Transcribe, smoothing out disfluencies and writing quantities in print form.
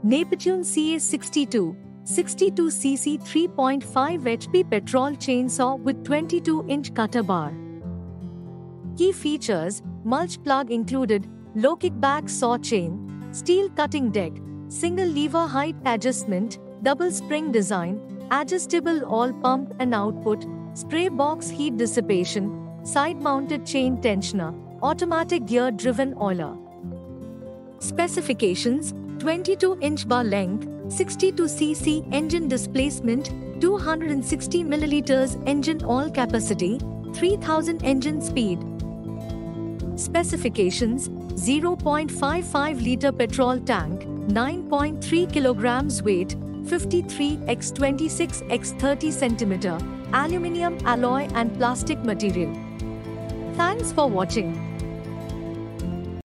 Neptune CS-62, 62cc 3.5 HP petrol chainsaw with 22-inch cutter bar. Key features: mulch plug included, low kickback saw chain, steel cutting deck, single lever height adjustment, double spring design, adjustable oil pump and output, spray box heat dissipation, side-mounted chain tensioner, automatic gear-driven oiler. Specifications: 22-inch bar length, 62cc engine displacement, 260 ml engine oil capacity, 3000 engine speed. Specifications: 0.55-liter petrol tank, 9.3 kilograms weight, 53 x 26 x 30 cm, aluminium alloy and plastic material. Thanks for watching.